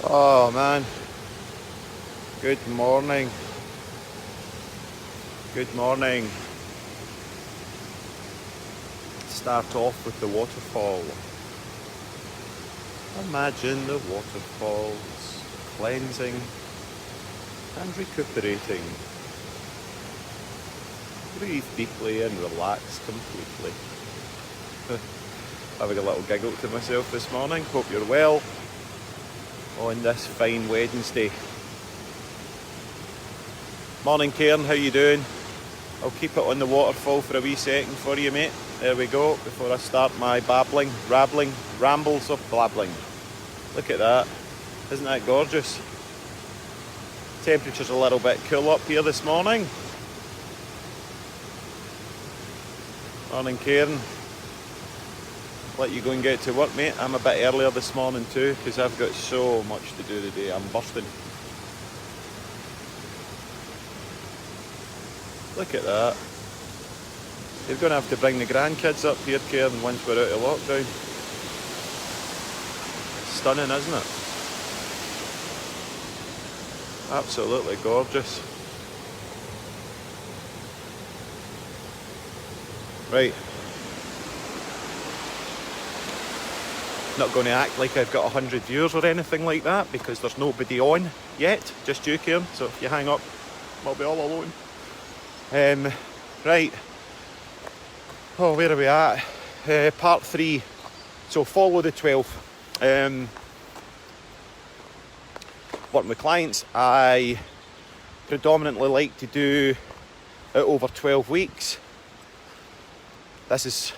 Oh man, good morning. Good morning. Start off with the waterfall. Imagine the waterfalls cleansing and recuperating. Breathe deeply and relax completely. Having a little giggle to myself this morning. Hope you're well on this fine Wednesday. Morning Cairn, how you doing? I'll keep it on the waterfall for a wee second for you, mate. There we go, before I start my rambles of blabbling. Look at that. Isn't that gorgeous? Temperature's a little bit cool up here this morning. Morning Cairn. Let you go and get to work, mate. I'm a bit earlier this morning too, because I've got so much to do today. I'm bursting. Look at that. You're going to have to bring the grandkids up here, Cairn, once we're out of lockdown. Stunning, isn't it? Absolutely gorgeous. Right. Not going to act like I've got 100 viewers or anything like that, because there's nobody on yet, just you, Cairn. So if you hang up, I'll be all alone. Right. Oh, where are we at? Part 3. So follow the 12. Working with clients, I predominantly like to do it over 12 weeks. This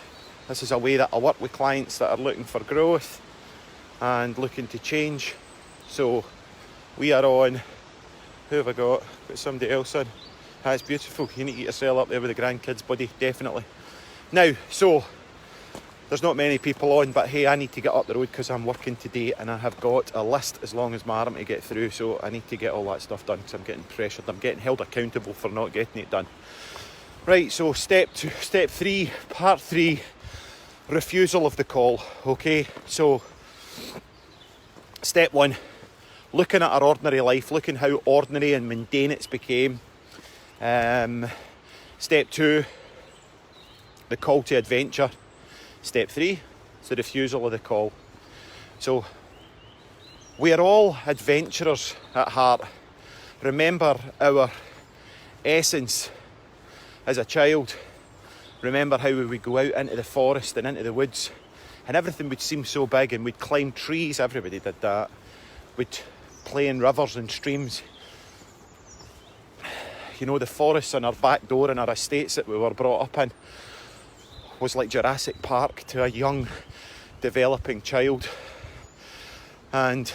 is a way that I work with clients that are looking for growth and looking to change. So we are on, who have I got? Got somebody else on. That's beautiful. You need to get yourself up there with the grandkids, buddy, definitely. Now, so there's not many people on, but hey, I need to get up the road because I'm working today and I have got a list as long as my arm to get through, so I need to get all that stuff done because I'm getting pressured. I'm getting held accountable for not getting it done. Right, so step 3, part 3, refusal of the call. Okay, so step 1, looking at our ordinary life, looking how ordinary and mundane it's became. Step 2, the call to adventure. Step 3, it's the refusal of the call. So we are all adventurers at heart. Remember our essence as a child. Remember how we would go out into the forest and into the woods and everything would seem so big, and we'd climb trees. Everybody did that. We'd play in rivers and streams. You know, the forests on our back door in our estates that we were brought up in was like Jurassic Park to a young developing child. And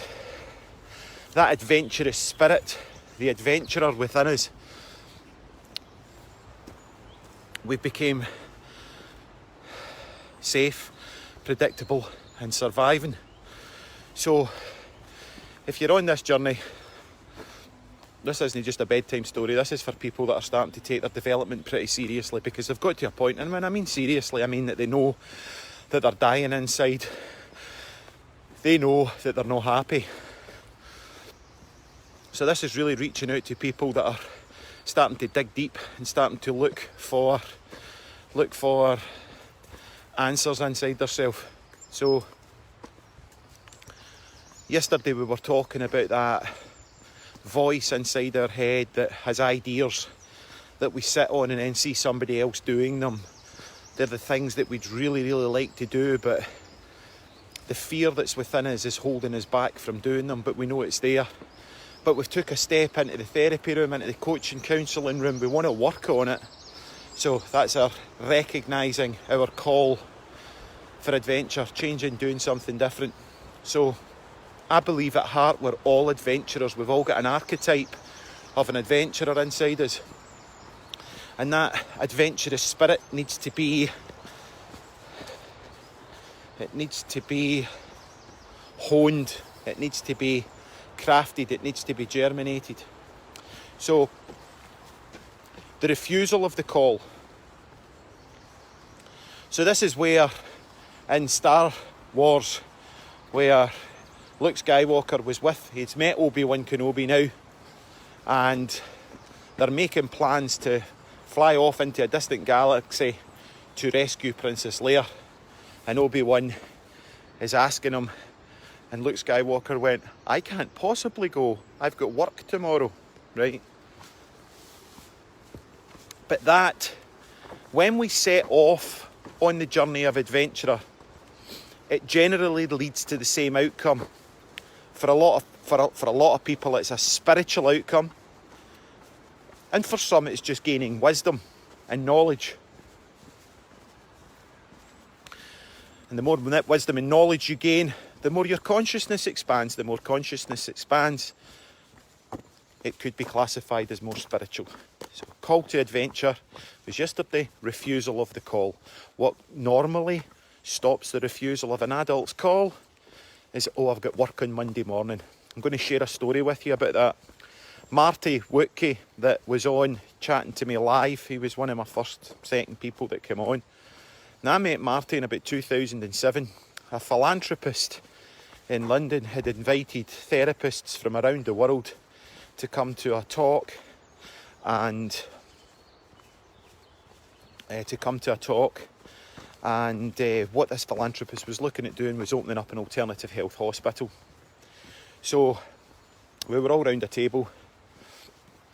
that adventurous spirit, the adventurer within us, we became safe, predictable and surviving. So if you're on this journey, this isn't just a bedtime story. This is for people that are starting to take their development pretty seriously, because they've got to a point, and when I mean seriously, I mean that they know that they're dying inside. They know that they're not happy. So this is really reaching out to people that are starting to dig deep and starting to look for answers inside themselves. So yesterday we were talking about that voice inside our head that has ideas that we sit on and then see somebody else doing them. They're the things that we'd really, really like to do, but the fear that's within us is holding us back from doing them, but we know it's there. But we've took a step into the therapy room, into the coaching counselling room. We want to work on it. So that's our recognising our call for adventure, changing, doing something different. So I believe at heart we're all adventurers. We've all got an archetype of an adventurer inside us. And that adventurous spirit needs to be honed. It needs to be crafted. It needs to be germinated. So the refusal of the call. So this is where in Star Wars, where Luke Skywalker was with. He's met Obi-Wan Kenobi now, and they're making plans to fly off into a distant galaxy to rescue Princess Leia. And Obi-Wan is asking him, and Luke Skywalker went, I can't possibly go. I've got work tomorrow, right? But that, when we set off on the journey of adventure, it generally leads to the same outcome. For a lot of people, it's a spiritual outcome. And for some, it's just gaining wisdom and knowledge. And the more wisdom and knowledge you gain, the more your consciousness expands. The more consciousness expands, it could be classified as more spiritual. So, call to adventure was yesterday, refusal of the call. What normally stops the refusal of an adult's call is, oh, I've got work on Monday morning. I'm going to share a story with you about that. Marty Woodkey, that was on chatting to me live, he was one of my first, second people that came on. Now, I met Marty in about 2007. A philanthropist in London had invited therapists from around the world to come to a talk, and what this philanthropist was looking at doing was opening up an alternative health hospital. So we were all round a table,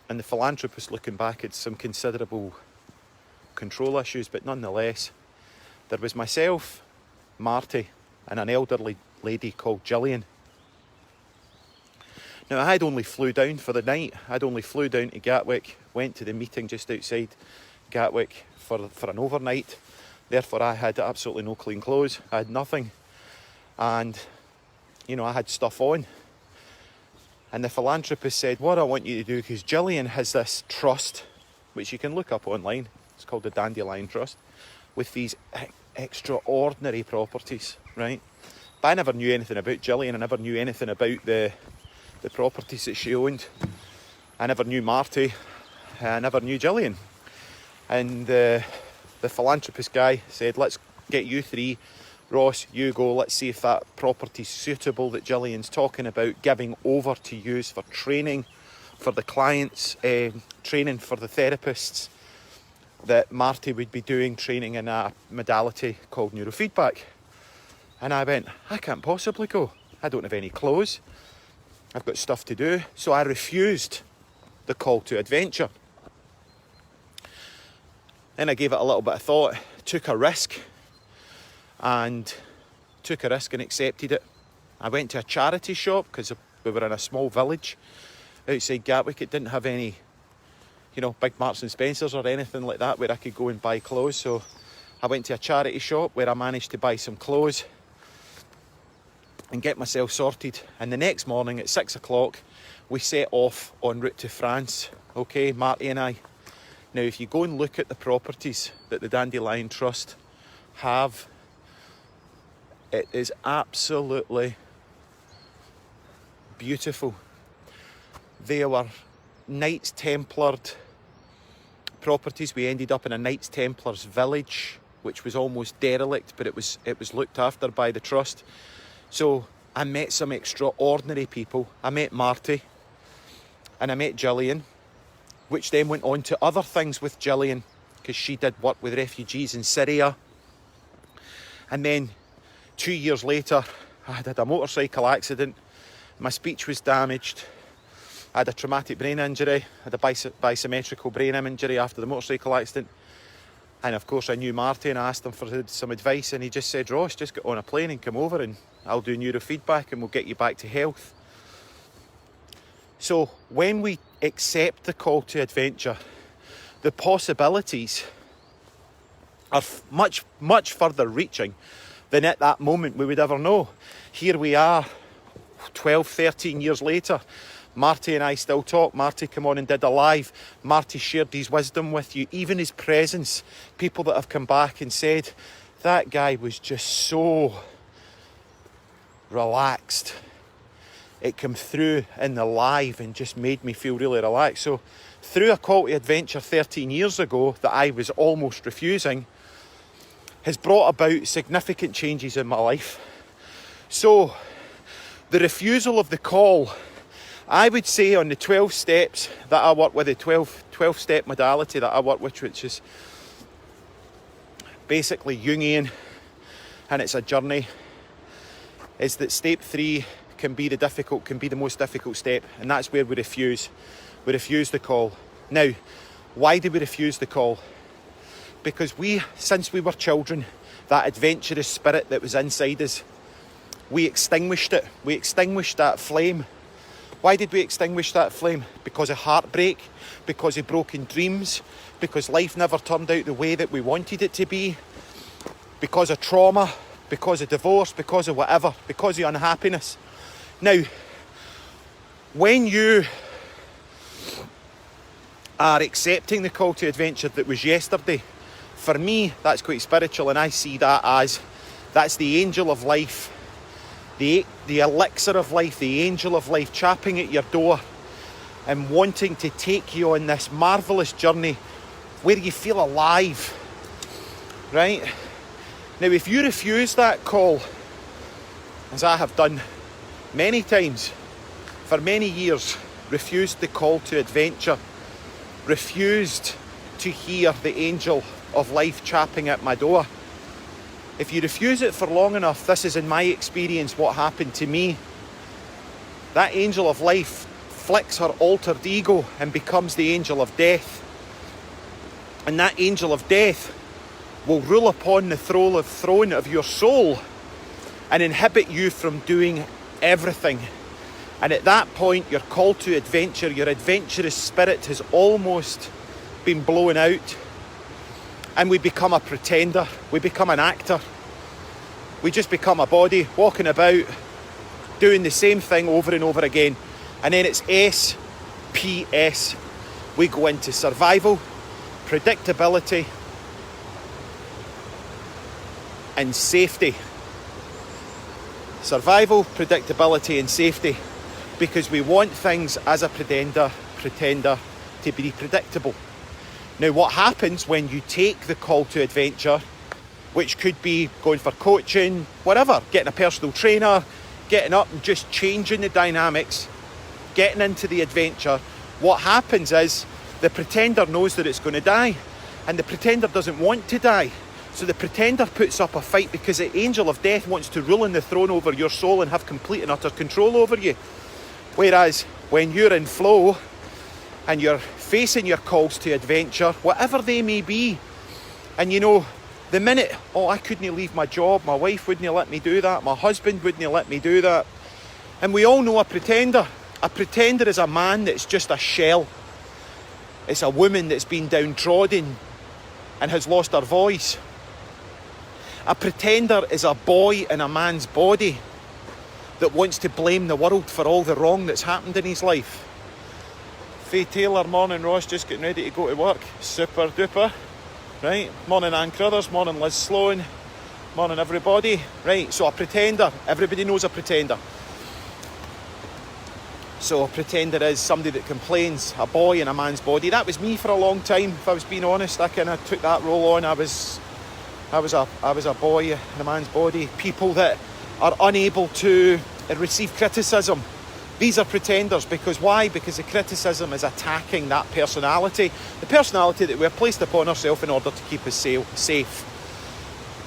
and the philanthropist, looking back, had some considerable control issues, but nonetheless, there was myself, Marty, and an elderly lady called Gillian. Now, I had only flew down for the night. I'd only flew down to Gatwick, went to the meeting just outside Gatwick for an overnight. Therefore, I had absolutely no clean clothes. I had nothing. And, I had stuff on. And the philanthropist said, what I want you to do, because Gillian has this trust, which you can look up online. It's called the Dandelion Trust, with these extraordinary properties, right? But I never knew anything about Gillian. I never knew anything about the properties that she owned. I never knew Marty. I never knew Gillian. And the philanthropist guy said, let's get you three. Ross, you go, let's see if that property's suitable that Gillian's talking about giving over to use for training for the clients, training for the therapists, that Marty would be doing training in a modality called neurofeedback. And I went, I can't possibly go. I don't have any clothes. I've got stuff to do. So I refused the call to adventure. Then I gave it a little bit of thought, took a risk and accepted it. I went to a charity shop because we were in a small village outside Gatwick. It didn't have any, big Marks and Spencers or anything like that where I could go and buy clothes. So I went to a charity shop where I managed to buy some clothes and get myself sorted. And the next morning at 6 o'clock, we set off en route to France. Okay, Marty and I. Now, if you go and look at the properties that the Dandelion Trust have, it is absolutely beautiful. They were Knights Templared properties. We ended up in a Knights Templars village, which was almost derelict, but it was looked after by the trust. So I met some extraordinary people. I met Marty and I met Gillian, which then went on to other things with Gillian, because she did work with refugees in Syria. And then 2 years later, I had a motorcycle accident. My speech was damaged. I had a traumatic brain injury. I had a bisymmetrical brain injury after the motorcycle accident. And of course I knew Marty, and I asked him for some advice, and he just said, Ross, just get on a plane and come over and I'll do neurofeedback and we'll get you back to health. So when we accept the call to adventure, the possibilities are much, much further reaching than at that moment we would ever know. Here we are, 12, 13 years later. Marty and I still talk. Marty came on and did a live. Marty shared his wisdom with you, even his presence. People that have come back and said, that guy was just so relaxed. It came through in the live and just made me feel really relaxed. So through a call to adventure 13 years ago that I was almost refusing, has brought about significant changes in my life. So The refusal of the call, I would say on the 12 steps that I work with, the 12-step modality that I work with, which is basically Jungian, and it's a journey, is that step 3 can be the most difficult step, and that's where we refuse the call. Now, why do we refuse the call? Because since we were children, that adventurous spirit that was inside us, we extinguished it. We extinguished that flame. Why did we extinguish that flame? Because of heartbreak, because of broken dreams, because life never turned out the way that we wanted it to be, because of trauma, because of divorce, because of whatever, because of unhappiness. Now, when you are accepting the call to adventure that was yesterday, for me, that's quite spiritual, and I see that as that's the angel of life, the elixir of life, the angel of life chapping at your door and wanting to take you on this marvellous journey where you feel alive, right? Now, if you refuse that call, as I have done many times for many years, refused the call to adventure, refused to hear the angel of life chapping at my door, if you refuse it for long enough, this is in my experience what happened to me. That angel of life flicks her altered ego and becomes the angel of death. And that angel of death will rule upon the throne of your soul and inhibit you from doing everything. And at that point, your call to adventure, your adventurous spirit has almost been blown out. And we become a pretender, we become an actor. We just become a body walking about, doing the same thing over and over again. And then it's SPS. We go into survival, predictability, and safety. Survival, predictability, and safety. Because we want things as a pretender to be predictable. Now, what happens when you take the call to adventure, which could be going for coaching, whatever, getting a personal trainer, getting up and just changing the dynamics, getting into the adventure, what happens is the pretender knows that it's going to die, and the pretender doesn't want to die. So the pretender puts up a fight because the angel of death wants to rule in the throne over your soul and have complete and utter control over you. Whereas when you're in flow and you're facing your calls to adventure, whatever they may be, and you know, the minute, I couldn't leave my job, my wife wouldn't let me do that, my husband wouldn't let me do that. And we all know a pretender. A pretender is a man that's just a shell. It's a woman that's been downtrodden and has lost her voice. A pretender is a boy in a man's body that wants to blame the world for all the wrong that's happened in his life. Faye Taylor, morning Ross, just getting ready to go to work. Super duper. Right, morning Ann Crothers, morning Liz Sloan, morning everybody. Right, so a pretender, everybody knows a pretender. So a pretender is somebody that complains, a boy in a man's body. That was me for a long time, if I was being honest. I kind of took that role on. I was a boy in a man's body. People that are unable to receive criticism. These are pretenders. Because why? Because the criticism is attacking that personality. The personality that we're placed upon ourselves in order to keep us safe.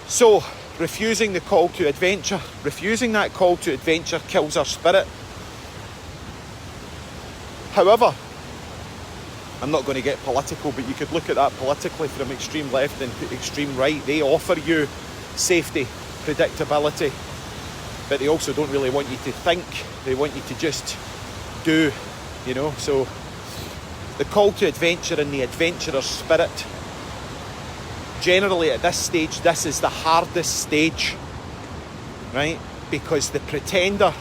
So, refusing the call to adventure, refusing that call to adventure kills our spirit. However, I'm not going to get political, but you could look at that politically from extreme left and extreme right. They offer you safety, predictability, but they also don't really want you to think. They want you to just do, you know. So the call to adventure and the adventurer's spirit, generally at this stage, this is the hardest stage, right? Because the pretender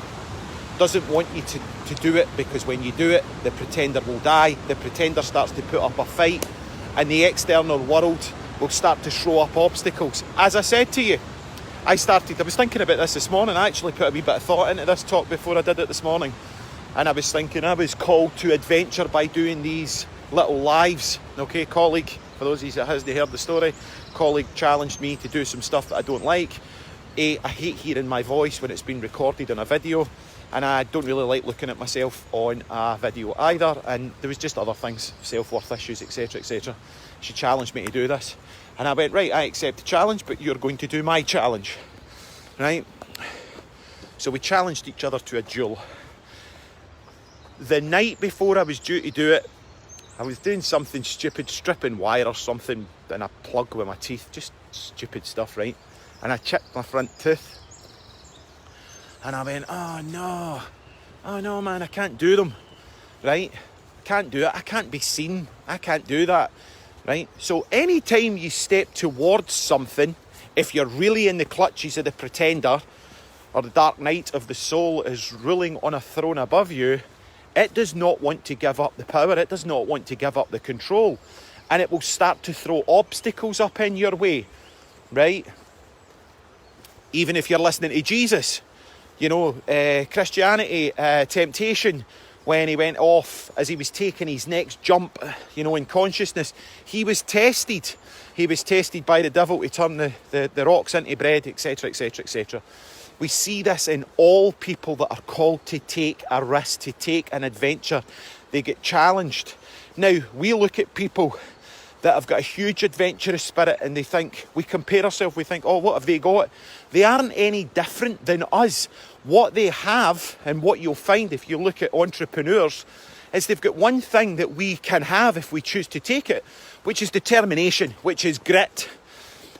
doesn't want you to do it, because when you do it, the pretender will die. The pretender starts to put up a fight, and the external world will start to throw up obstacles. As I said to you, I was thinking about this morning. I actually put a wee bit of thought into this talk before I did it this morning. And I was thinking, I was called to adventure by doing these little lives. Okay, colleague, for those of you that hasn't heard the story, colleague challenged me to do some stuff that I don't like. I hate hearing my voice when it's been recorded on a video, and I don't really like looking at myself on a video either. And there was just other things, self-worth issues, etc, etc. She challenged me to do this, and I went, right, I accept the challenge, but you're going to do my challenge, right? So we challenged each other to a duel. The night before I was due to do it, I was doing something stupid, stripping wire or something in a plug with my teeth, just stupid stuff, right? And I chipped my front tooth. And I went, oh no man, I can't do them, right? I can't do it, I can't be seen, I can't do that, right? So anytime you step towards something, if you're really in the clutches of the pretender, or the dark night of the soul is ruling on a throne above you, it does not want to give up the power, it does not want to give up the control, and it will start to throw obstacles up in your way, right? Even if you're listening to Jesus, you know, Christianity, temptation, when he went off as he was taking his next jump, you know, in consciousness, he was tested. He was tested by the devil to turn the rocks into bread, etc, etc, etc. We see this in all people that are called to take a risk, to take an adventure. They get challenged. Now, we look at people that have got a huge adventurous spirit and they think, we compare ourselves, we think, oh, what have they got? They aren't any different than us. What they have, and what you'll find if you look at entrepreneurs, is they've got one thing that we can have if we choose to take it, which is determination, which is grit.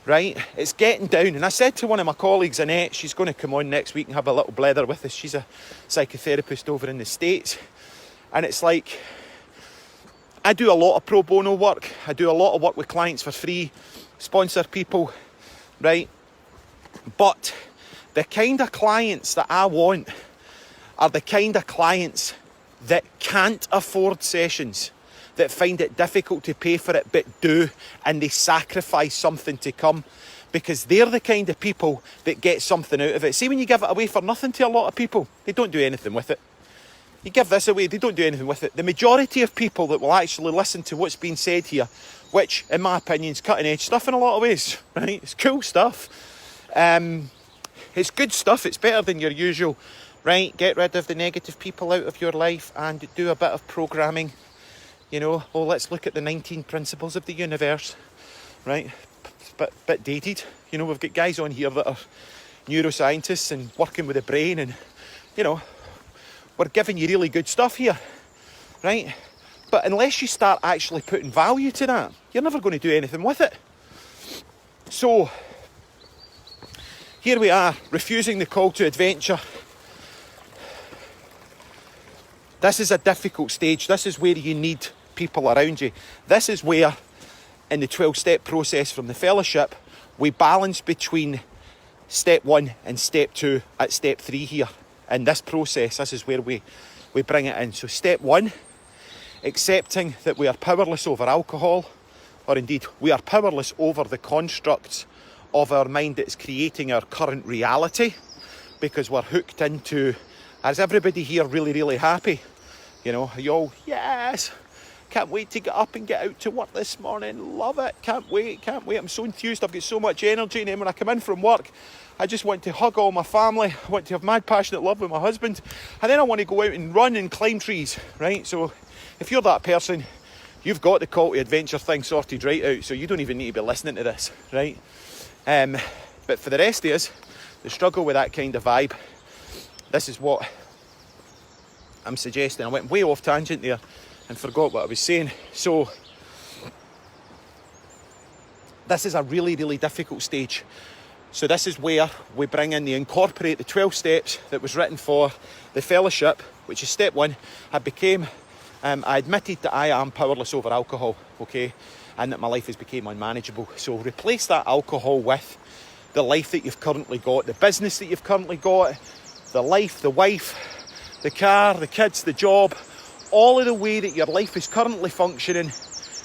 Right? It's getting down. And I said to one of my colleagues, Annette, she's going to come on next week and have a little blether with us. She's a psychotherapist over in the States. And it's like, I do a lot of pro bono work. I do a lot of work with clients for free, sponsor people, right? But the kind of clients that I want are the kind of clients that can't afford sessions, that find it difficult to pay for it but do, and they sacrifice something to come, because they're the kind of people that get something out of it. See, when you give it away for nothing to a lot of people, they don't do anything with it. You give this away, they don't do anything with it. The majority of people that will actually listen to what's being said here, which in my opinion is cutting edge stuff in a lot of ways, right? It's cool stuff. It's good stuff. It's better than your usual, right? Get rid of the negative people out of your life and do a bit of programming. You know, oh, let's look at the 19 principles of the universe, right? Bit dated. You know, we've got guys on here that are neuroscientists and working with the brain, and, you know, we're giving you really good stuff here, right? But unless you start actually putting value to that, you're never going to do anything with it. So, here we are, refusing the call to adventure. This is a difficult stage. This is where you need people around you. This is where, in the 12-step process from the fellowship, we balance between step 1 and step 2 at step 3 here. In this process, this is where we bring it in. So step 1, accepting that we are powerless over alcohol, or indeed, we are powerless over the constructs of our mind that is creating our current reality, because we're hooked into, is everybody here really, really happy? You know, are you all, yes, can't wait to get up and get out to work this morning, love it, can't wait, I'm so enthused, I've got so much energy, and then when I come in from work, I just want to hug all my family, I want to have mad passionate love with my husband, and then I want to go out and run and climb trees, right? So if you're that person, you've got the call to adventure thing sorted right out, so you don't even need to be listening to this, right? But for the rest of us, the struggle with that kind of vibe, this is what I'm suggesting. I went way off tangent there and forgot what I was saying. So this is a really, really difficult stage. So this is where we bring in incorporate the 12 steps that was written for the fellowship, which is step 1. I admitted that I am powerless over alcohol, okay, and that my life has become unmanageable. So replace that alcohol with the life that you've currently got, the business that you've currently got, the life, the wife, the car, the kids, the job, all of the way that your life is currently functioning.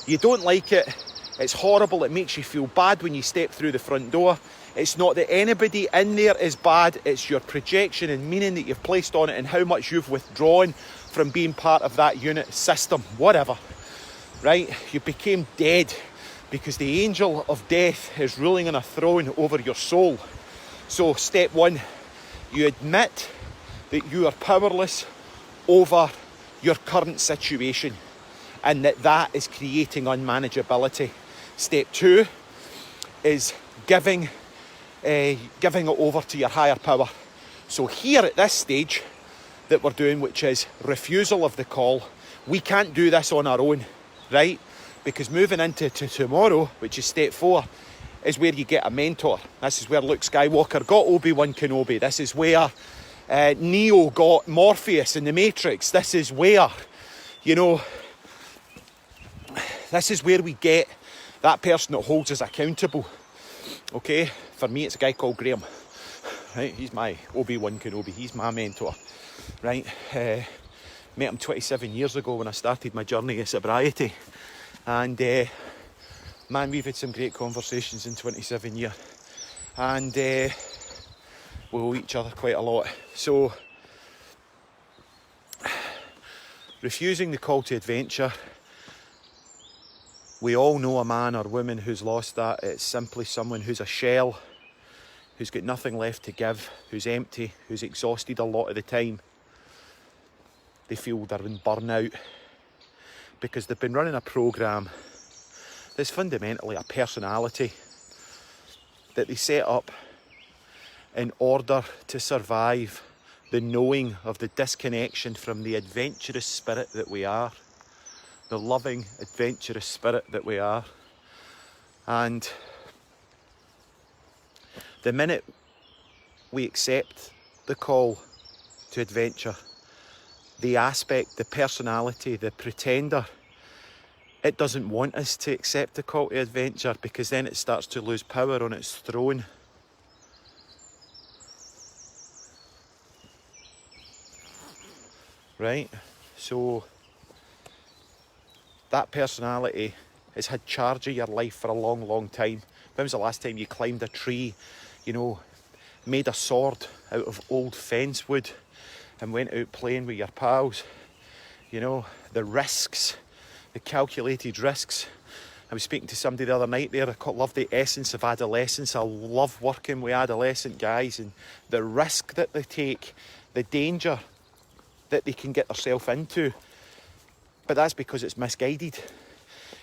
You don't like it, it's horrible, it makes you feel bad when you step through the front door. It's not that anybody in there is bad, it's your projection and meaning that you've placed on it and how much you've withdrawn from being part of that unit, system, whatever, right? You became dead because the angel of death is ruling on a throne over your soul, So step one, you admit that you are powerless over your current situation and that is creating unmanageability. Step two is giving it over to your higher power. So here at this stage that we're doing, which is refusal of the call, we can't do this on our own, right? Because moving into tomorrow, which is step four, is where you get a mentor. This is where Luke Skywalker got Obi-Wan Kenobi. This is where Neo got Morpheus in the Matrix. This is where, this is where we get that person that holds us accountable. Okay, for me it's a guy called Graham, right? He's my Obi-Wan Kenobi, he's my mentor, right? Met him 27 years ago when I started my journey of sobriety, and man, we've had some great conversations in 27 years, and we owe each other quite a lot. So refusing the call to adventure, we all know a man or woman who's lost that. It's simply someone who's a shell, who's got nothing left to give, who's empty, who's exhausted a lot of the time. They feel they're in burnout because they've been running a programme that's fundamentally a personality that they set up in order to survive the knowing of the disconnection from the adventurous spirit that we are, the loving, adventurous spirit that we are. And the minute we accept the call to adventure, the aspect, the personality, the pretender, it doesn't want us to accept the call to adventure, because then it starts to lose power on its throne. Right? So that personality has had charge of your life for a long, long time. When was the last time you climbed a tree, made a sword out of old fence wood and went out playing with your pals? The risks, the calculated risks. I was speaking to somebody the other night there. I love the essence of adolescence. I love working with adolescent guys and the risk that they take, the danger that they can get themselves into. But that's because it's misguided.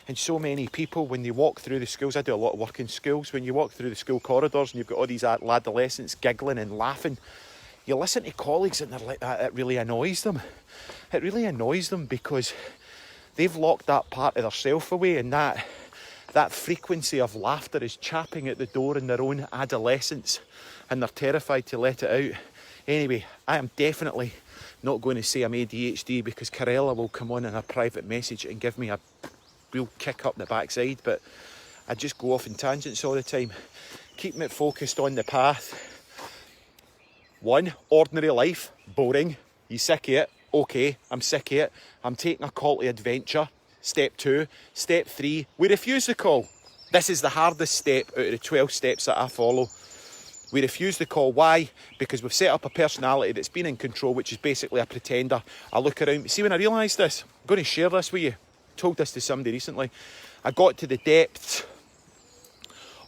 And so many people, when they walk through the schools, I do a lot of work in schools, when you walk through the school corridors and you've got all these adolescents giggling and laughing, you listen to colleagues and they're like that, it really annoys them. It really annoys them because they've locked that part of their self away, and that frequency of laughter is chapping at the door in their own adolescence, and they're terrified to let it out. Anyway, I am definitely not going to say I'm ADHD, because Carella will come on in a private message and give me a real kick up the backside, but I just go off in tangents all the time. Keeping it focused on the path. 1, ordinary life, boring. You sick of it? Okay, I'm sick of it. I'm taking a call to adventure. Step 2. Step 3, we refuse the call. This is the hardest step out of the 12 steps that I follow. We refuse the call. Why? Because we've set up a personality that's been in control, which is basically a pretender. I look around. See, when I realised this, I'm going to share this with you. I told this to somebody recently. I got to the depths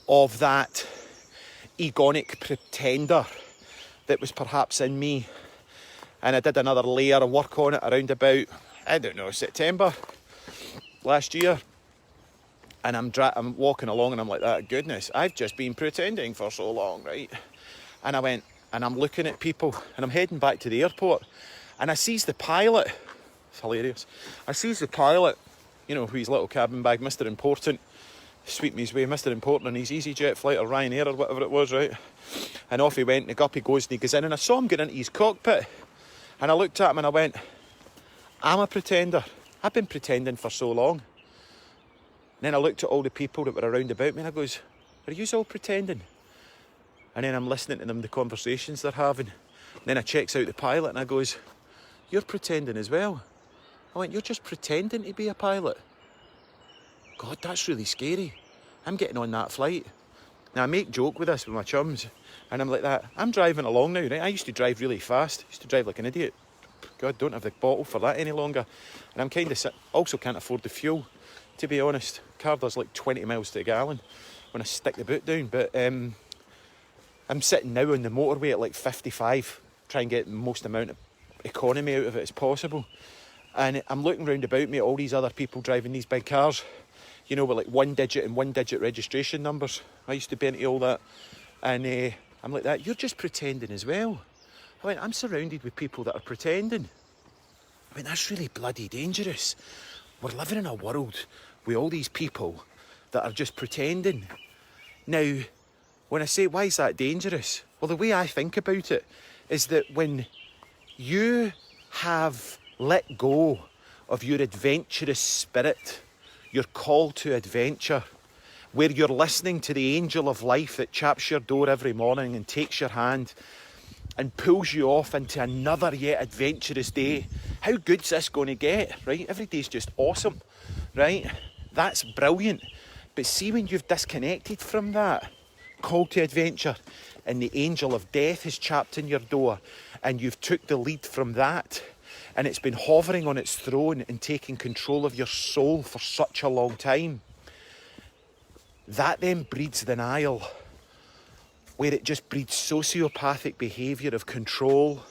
of that egonic pretender that was perhaps in me. And I did another layer of work on it around about, September last year. And I'm walking along and I'm like, that goodness, I've just been pretending for so long, right? And I went, and I'm looking at people, and I'm heading back to the airport, and I sees the pilot. It's hilarious. I sees the pilot, with his little cabin bag, Mr. Important, sweep me his way, Mr. Important on his EasyJet flight or Ryanair or whatever it was, right? And off he went, and up he goes, and he goes in, and I saw him get into his cockpit, and I looked at him and I went, I'm a pretender. I've been pretending for so long. And then I looked at all the people that were around about me and I goes, are you all pretending? And then I'm listening to them, the conversations they're having. And then I checks out the pilot and I goes, you're pretending as well. I went, you're just pretending to be a pilot? God, that's really scary. I'm getting on that flight. Now I make joke with this with my chums and I'm like that. I'm driving along now, right? I used to drive really fast. I used to drive like an idiot. God, don't have the bottle for that any longer. And I'm kind of also can't afford the fuel. To be honest, car does like 20 miles to a gallon when I stick the boot down. But I'm sitting now on the motorway at like 55, try and get the most amount of economy out of it as possible. And I'm looking round about me at all these other people driving these big cars, you know, with like 1 digit and 1 digit registration numbers. I used to be into all that. And I'm like that, you're just pretending as well. I went, I'm surrounded with people that are pretending. I mean, that's really bloody dangerous. We're living in a world with all these people that are just pretending. Now, when I say, why is that dangerous? Well, the way I think about it is that when you have let go of your adventurous spirit, your call to adventure, where you're listening to the angel of life that chaps your door every morning and takes your hand and pulls you off into another yet adventurous day. How good's this going to get, right? Every day's just awesome, right? That's brilliant. But see, when you've disconnected from that call to adventure and the angel of death has chapped in your door and you've took the lead from that and it's been hovering on its throne and taking control of your soul for such a long time, that then breeds denial, where it just breeds sociopathic behaviour of control,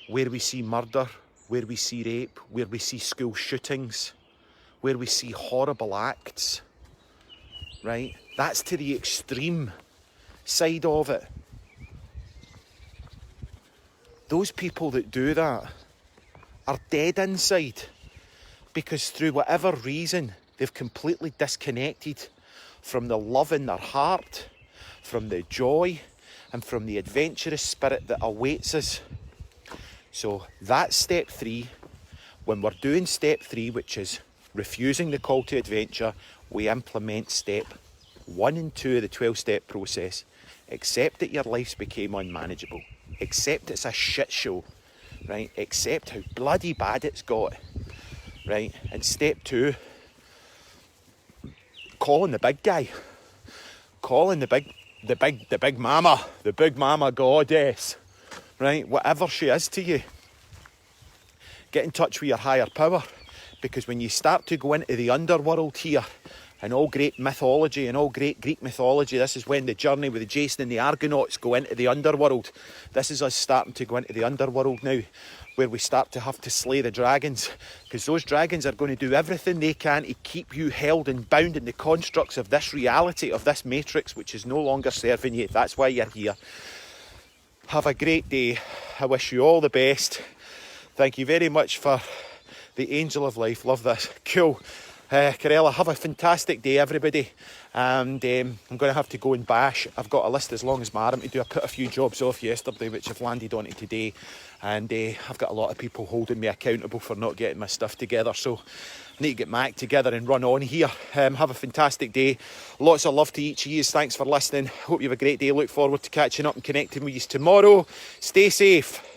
where we see murder, where we see rape, where we see school shootings, where we see horrible acts, right? That's to the extreme side of it. Those people that do that are dead inside because through whatever reason they've completely disconnected from the love in their heart, from the joy and from the adventurous spirit that awaits us. So that's step 3. When we're doing step 3, which is refusing the call to adventure, we implement step 1 and 2 of the 12-step process. Accept that your life's became unmanageable. Accept it's a shit show, right? Accept how bloody bad it's got, right? And step 2, calling the big guy. Calling the big mama goddess, right? Whatever she is to you. Get in touch with your higher power, because when you start to go into the underworld here, and all great mythology and all great Greek mythology, this is when the journey with Jason and the Argonauts go into the underworld. This is us starting to go into the underworld now, where we start to have to slay the dragons, because those dragons are going to do everything they can to keep you held and bound in the constructs of this reality, of this matrix, which is no longer serving you. That's why you're here. Have a great day. I wish you all the best. Thank you very much for the angel of life. Love this. Cool. Corella, have a fantastic day, everybody. And I'm going to have to go and bash. I've got a list as long as my arm to do. I put a few jobs off yesterday, which I've landed onto today. And I've got a lot of people holding me accountable for not getting my stuff together. So I need to get my act together and run on here. Have a fantastic day. Lots of love to each of you. Thanks for listening. Hope you have a great day. Look forward to catching up and connecting with you tomorrow. Stay safe.